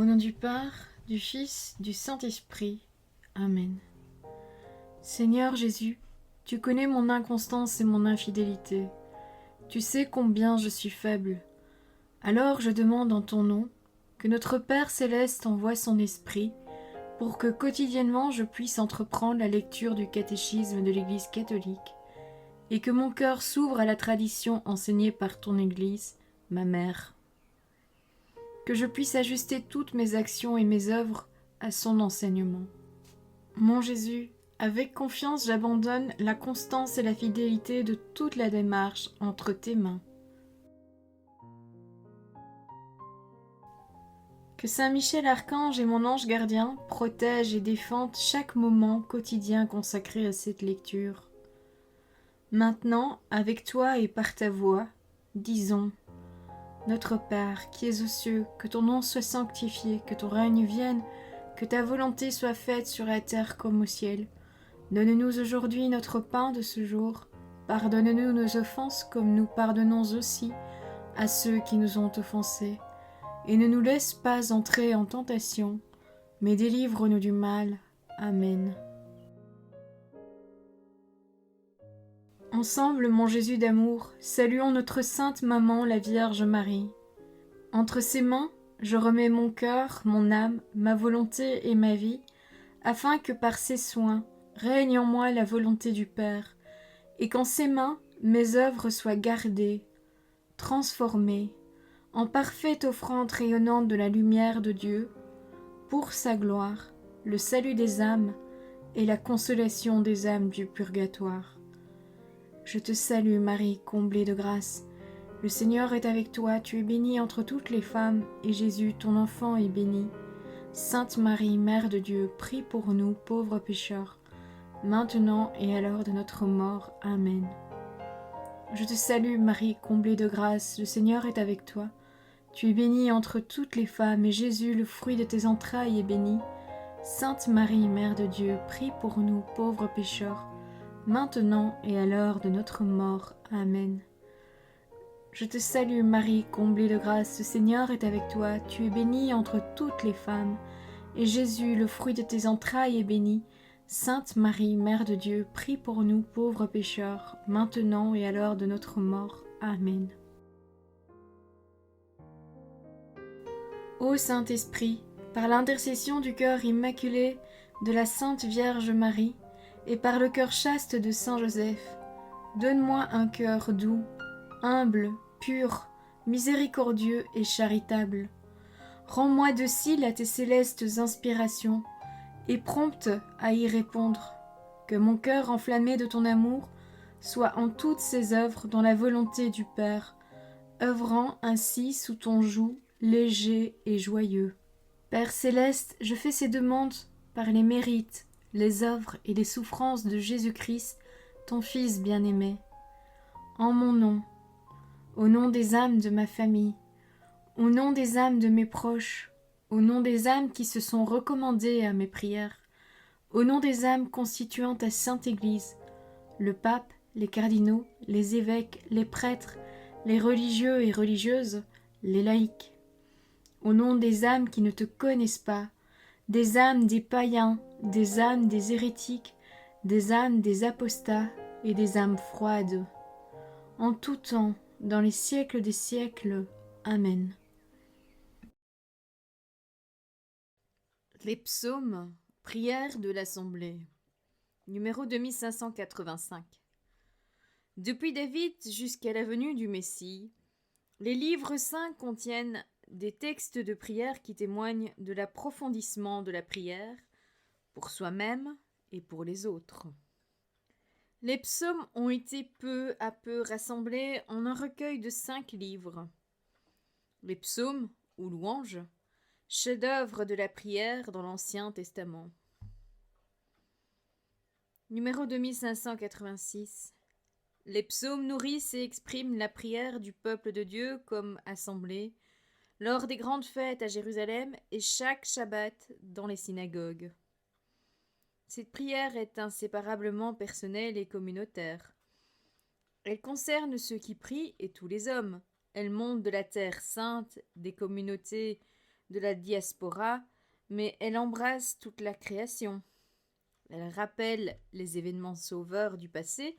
Au nom du Père, du Fils, du Saint-Esprit. Amen. Seigneur Jésus, tu connais mon inconstance et mon infidélité. Tu sais combien je suis faible. Alors je demande en ton nom que notre Père céleste envoie son Esprit pour que quotidiennement je puisse entreprendre la lecture du catéchisme de l'Église catholique et que mon cœur s'ouvre à la tradition enseignée par ton Église, ma mère. Que je puisse ajuster toutes mes actions et mes œuvres à son enseignement. Mon Jésus, avec confiance j'abandonne la constance et la fidélité de toute la démarche entre tes mains. Que Saint Michel Archange et mon ange gardien protègent et défendent chaque moment quotidien consacré à cette lecture. Maintenant, avec toi et par ta voix, disons: Notre Père, qui es aux cieux, que ton nom soit sanctifié, que ton règne vienne, que ta volonté soit faite sur la terre comme au ciel. Donne-nous aujourd'hui notre pain de ce jour. Pardonne-nous nos offenses comme nous pardonnons aussi à ceux qui nous ont offensés. Et ne nous laisse pas entrer en tentation, mais délivre-nous du mal. Amen. Ensemble, mon Jésus d'amour, saluons notre sainte maman, la Vierge Marie. Entre ses mains, je remets mon cœur, mon âme, ma volonté et ma vie, afin que par ses soins règne en moi la volonté du Père, et qu'en ses mains mes œuvres soient gardées, transformées, en parfaite offrande rayonnante de la lumière de Dieu, pour sa gloire, le salut des âmes et la consolation des âmes du purgatoire. Je te salue Marie, comblée de grâce. Le Seigneur est avec toi, tu es bénie entre toutes les femmes, et Jésus, ton enfant, est béni. Sainte Marie, Mère de Dieu, prie pour nous, pauvres pécheurs, maintenant et à l'heure de notre mort. Amen. Je te salue Marie, comblée de grâce, le Seigneur est avec toi. Tu es bénie entre toutes les femmes, et Jésus, le fruit de tes entrailles, est béni. Sainte Marie, Mère de Dieu, prie pour nous, pauvres pécheurs, maintenant et à l'heure de notre mort. Amen. Je te salue Marie, comblée de grâce, le Seigneur est avec toi, tu es bénie entre toutes les femmes, et Jésus, le fruit de tes entrailles, est béni. Sainte Marie, Mère de Dieu, prie pour nous pauvres pécheurs, maintenant et à l'heure de notre mort. Amen. Ô Saint-Esprit, par l'intercession du cœur immaculé de la Sainte Vierge Marie, et par le cœur chaste de Saint Joseph, donne-moi un cœur doux, humble, pur, miséricordieux et charitable. Rends-moi docile à tes célestes inspirations et prompte à y répondre. Que mon cœur enflammé de ton amour soit en toutes ses œuvres dans la volonté du Père, œuvrant ainsi sous ton joug léger et joyeux. Père céleste, je fais ces demandes par les mérites, les œuvres et les souffrances de Jésus-Christ, ton Fils bien-aimé. En mon nom, au nom des âmes de ma famille, au nom des âmes de mes proches, au nom des âmes qui se sont recommandées à mes prières, au nom des âmes constituant ta Sainte Église, le pape, les cardinaux, les évêques, les prêtres, les religieux et religieuses, les laïcs, au nom des âmes qui ne te connaissent pas, des âmes des païens, des âmes des hérétiques, des âmes des apostats et des âmes froides, en tout temps, dans les siècles des siècles. Amen. Les psaumes, prière de l'Assemblée, numéro 2585. Depuis David jusqu'à la venue du Messie, les livres saints contiennent des textes de prière qui témoignent de l'approfondissement de la prière pour soi-même et pour les autres. Les psaumes ont été peu à peu rassemblés en un recueil de 5 livres. Les psaumes, ou louanges, chef-d'œuvre de la prière dans l'Ancien Testament. Numéro 2586. Les psaumes nourrissent et expriment la prière du peuple de Dieu comme assemblée, lors des grandes fêtes à Jérusalem et chaque Shabbat dans les synagogues. Cette prière est inséparablement personnelle et communautaire. Elle concerne ceux qui prient et tous les hommes. Elle monte de la terre sainte, des communautés de la diaspora, mais elle embrasse toute la création. Elle rappelle les événements sauveurs du passé,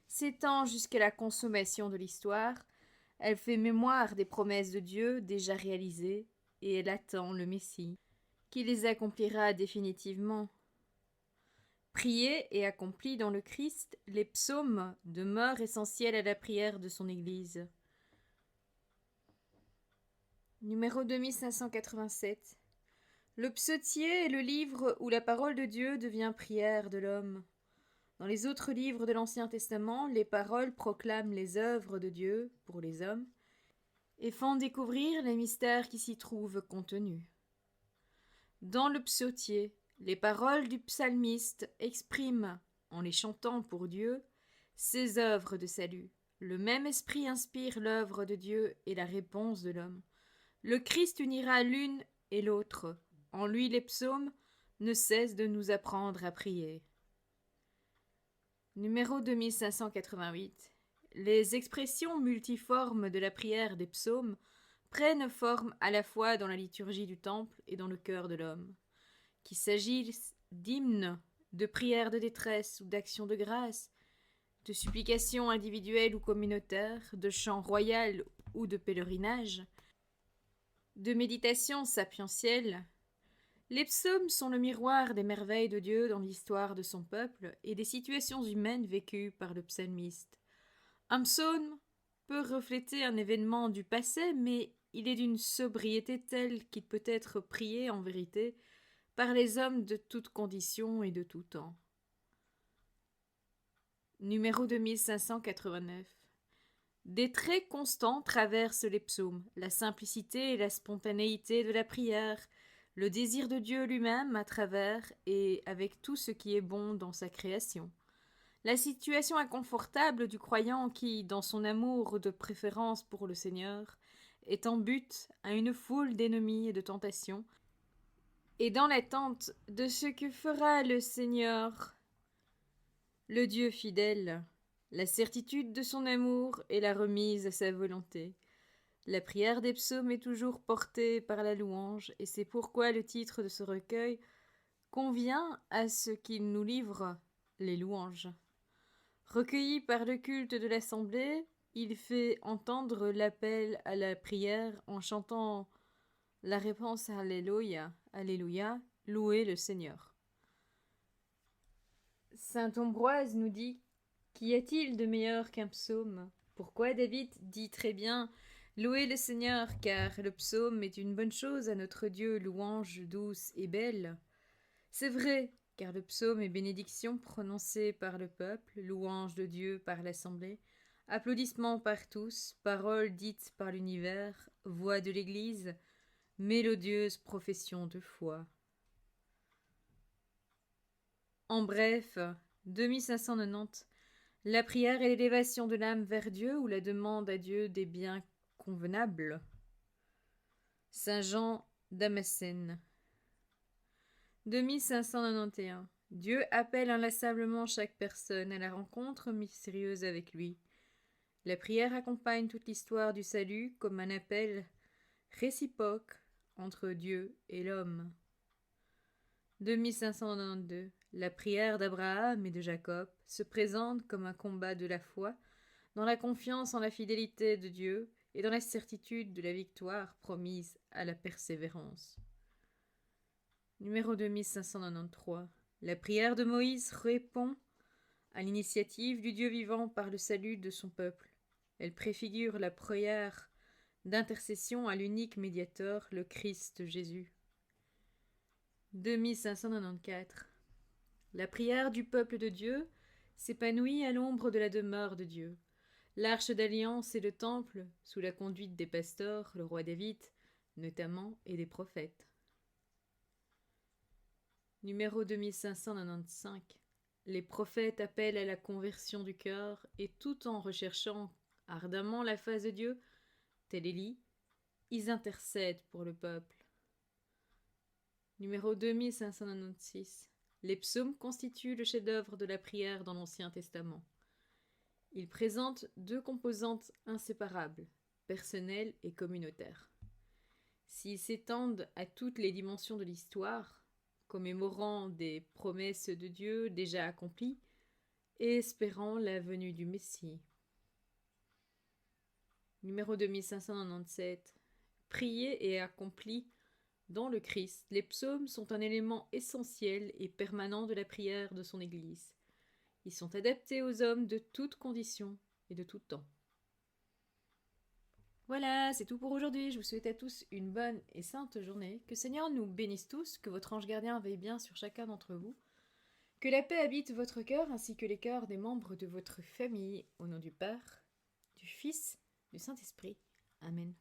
s'étend jusqu'à la consommation de l'histoire, elle fait mémoire des promesses de Dieu déjà réalisées, et elle attend le Messie, qui les accomplira définitivement. Priés et accomplis dans le Christ, les psaumes demeurent essentiels à la prière de son Église. Numéro 2587. Le psautier est le livre où la parole de Dieu devient prière de l'homme. Dans les autres livres de l'Ancien Testament, les paroles proclament les œuvres de Dieu pour les hommes et font découvrir les mystères qui s'y trouvent contenus. Dans le psautier, les paroles du psalmiste expriment, en les chantant pour Dieu, ses œuvres de salut. Le même esprit inspire l'œuvre de Dieu et la réponse de l'homme. Le Christ unira l'une et l'autre. En lui, les psaumes ne cessent de nous apprendre à prier. Numéro 2588. Les expressions multiformes de la prière des psaumes prennent forme à la fois dans la liturgie du temple et dans le cœur de l'homme. Qu'il s'agisse d'hymnes, de prières de détresse ou d'actions de grâce, de supplications individuelles ou communautaires, de chants royaux ou de pèlerinage, de méditations sapientielles, les psaumes sont le miroir des merveilles de Dieu dans l'histoire de son peuple et des situations humaines vécues par le psalmiste. Un psaume peut refléter un événement du passé, mais il est d'une sobriété telle qu'il peut être prié en vérité par les hommes de toutes conditions et de tout temps. Numéro 2589. Des traits constants traversent les psaumes, la simplicité et la spontanéité de la prière, le désir de Dieu lui-même à travers et avec tout ce qui est bon dans sa création. La situation inconfortable du croyant qui, dans son amour de préférence pour le Seigneur, est en butte à une foule d'ennemis et de tentations, et dans l'attente de ce que fera le Seigneur, le Dieu fidèle, la certitude de son amour et la remise à sa volonté. La prière des psaumes est toujours portée par la louange, et c'est pourquoi le titre de ce recueil convient à ce qu'il nous livre, les louanges. Recueilli par le culte de l'assemblée, il fait entendre l'appel à la prière en chantant la réponse Alléluia, Alléluia, louez le Seigneur. Saint Ambroise nous dit: qu'y a-t-il de meilleur qu'un psaume? Pourquoi David dit très bien: louez le Seigneur, car le psaume est une bonne chose à notre Dieu, louange douce et belle. C'est vrai, car le psaume est bénédiction prononcée par le peuple, louange de Dieu par l'assemblée, applaudissements par tous, paroles dites par l'univers, voix de l'Église, mélodieuse profession de foi. En bref, 2590, la prière est l'élévation de l'âme vers Dieu ou la demande à Dieu des biens convenables. Saint Jean Damascène. 2591. Dieu appelle inlassablement chaque personne à la rencontre mystérieuse avec lui. La prière accompagne toute l'histoire du salut comme un appel réciproque entre Dieu et l'homme. 2592. La prière d'Abraham et de Jacob se présente comme un combat de la foi, dans la confiance en la fidélité de Dieu et dans la certitude de la victoire promise à la persévérance. Numéro 2593. La prière de Moïse répond à l'initiative du Dieu vivant par le salut de son peuple. Elle préfigure la prière d'intercession à l'unique médiateur, le Christ Jésus. 2594. La prière du peuple de Dieu s'épanouit à l'ombre de la demeure de Dieu. L'arche d'alliance et le temple, sous la conduite des pasteurs, le roi David, notamment, et des prophètes. Numéro 2595. Les prophètes appellent à la conversion du cœur et tout en recherchant ardemment la face de Dieu, tel Élie, ils intercèdent pour le peuple. Numéro 2596. Les psaumes constituent le chef-d'œuvre de la prière dans l'Ancien Testament. Ils présentent deux composantes inséparables, personnelles et communautaires. s'ils s'étendent à toutes les dimensions de l'histoire, commémorant des promesses de Dieu déjà accomplies et espérant la venue du Messie. Numéro 2597. Prié et accompli dans le Christ, les psaumes sont un élément essentiel et permanent de la prière de son Église. Ils sont adaptés aux hommes de toutes conditions et de tout temps. Voilà, c'est tout pour aujourd'hui. Je vous souhaite à tous une bonne et sainte journée. Que Seigneur nous bénisse tous, que votre ange gardien veille bien sur chacun d'entre vous. Que la paix habite votre cœur ainsi que les cœurs des membres de votre famille. Au nom du Père, du Fils, du Saint-Esprit. Amen.